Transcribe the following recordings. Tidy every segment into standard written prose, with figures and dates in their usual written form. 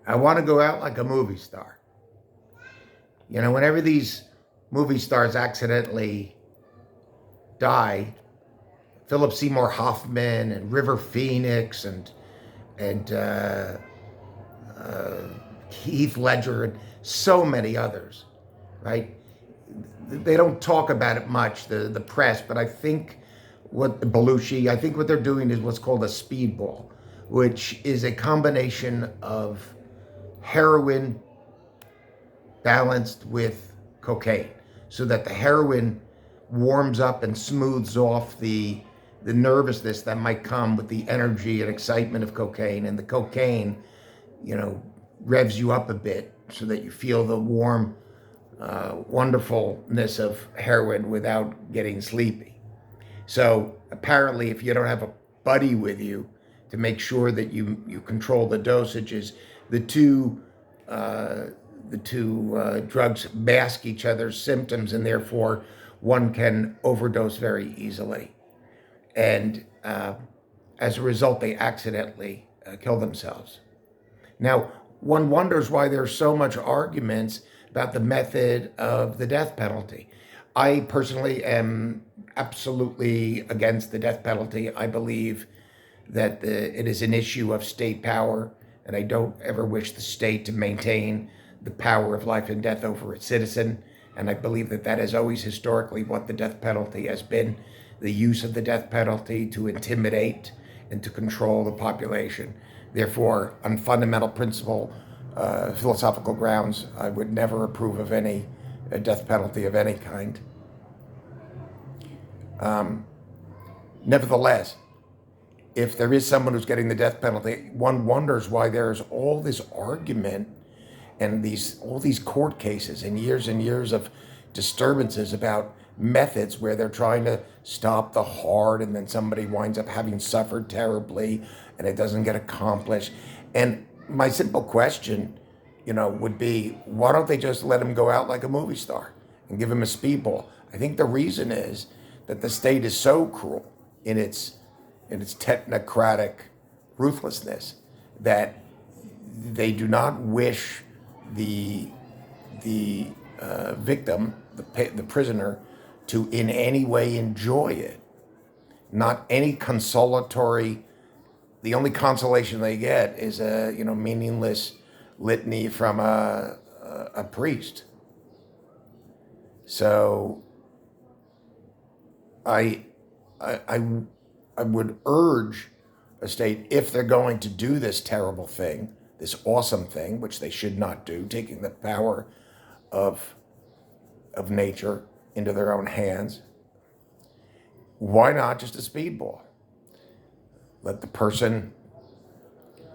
I want to go out like a movie star. Whenever these movie stars accidentally die, Philip Seymour Hoffman and River Phoenix and Heath Ledger and so many others, right? They don't talk about it much, the press, but I think I think what they're doing is what's called a speedball, which is a combination of heroin balanced with cocaine, so that the heroin warms up and smooths off the nervousness that might come with the energy and excitement of cocaine, and the cocaine, you know, revs you up a bit so that you feel the warm wonderfulness of heroin without getting sleepy. So apparently, if you don't have a buddy with you to make sure that you control the dosages, the two uh, drugs mask each other's symptoms, and therefore one can overdose very easily. And as a result, they accidentally kill themselves. Now, one wonders why there's so much arguments about the method of the death penalty. I personally am absolutely against the death penalty. I believe that it is an issue of state power, and I don't ever wish the state to maintain the power of life and death over its citizen. And I believe that that is always historically what the death penalty has been, the use of the death penalty to intimidate and to control the population. Therefore, on fundamental principle, philosophical grounds, I would never approve of any death penalty of any kind. Nevertheless, if there is someone who's getting the death penalty, one wonders why there's all this argument and all these court cases and years of disturbances about methods where they're trying to stop the heart, and then somebody winds up having suffered terribly and it doesn't get accomplished. And my simple question, would be, why don't they just let him go out like a movie star and give him a speedball? I think the reason is that the state is so cruel in its technocratic ruthlessness that they do not wish the victim, the prisoner, to in any way enjoy it. Not any consolatory. The only consolation they get is a meaningless litany from a priest. So I would urge a state, if they're going to do this terrible thing, this awesome thing, which they should not do, taking the power of nature into their own hands, why not just a speedball? Let the person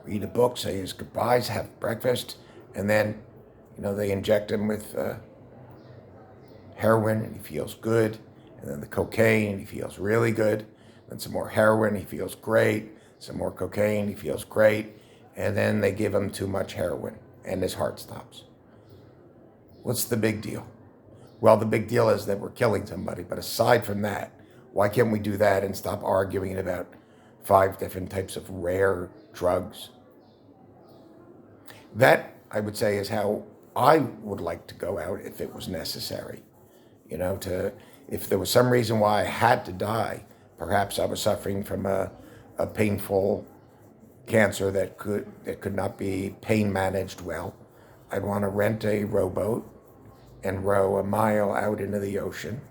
read a book, say his goodbyes, have breakfast, and then, they inject him with heroin and he feels good, and then the cocaine and he feels really good, then some more heroin, he feels great, some more cocaine, he feels great, and then they give him too much heroin and his heart stops. What's the big deal? Well, the big deal is that we're killing somebody, but aside from that, why can't we do that and stop arguing about 5 different types of rare drugs? That, I would say, is how I would like to go out if it was necessary. If there was some reason why I had to die, perhaps I was suffering from a painful cancer that could not be pain managed well, I'd want to rent a rowboat and row a mile out into the ocean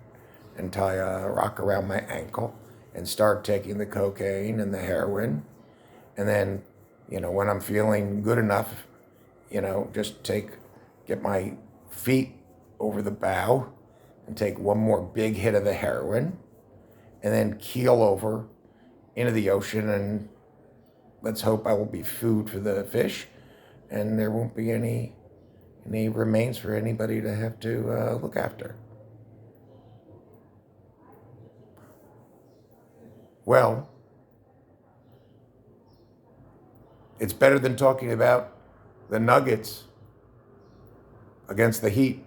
and tie a rock around my ankle and start taking the cocaine and the heroin. And then, when I'm feeling good enough, just get my feet over the bow and take one more big hit of the heroin and then keel over into the ocean, and let's hope I will be food for the fish and there won't be any remains for anybody to have to look after. Well, it's better than talking about the Nuggets against the Heat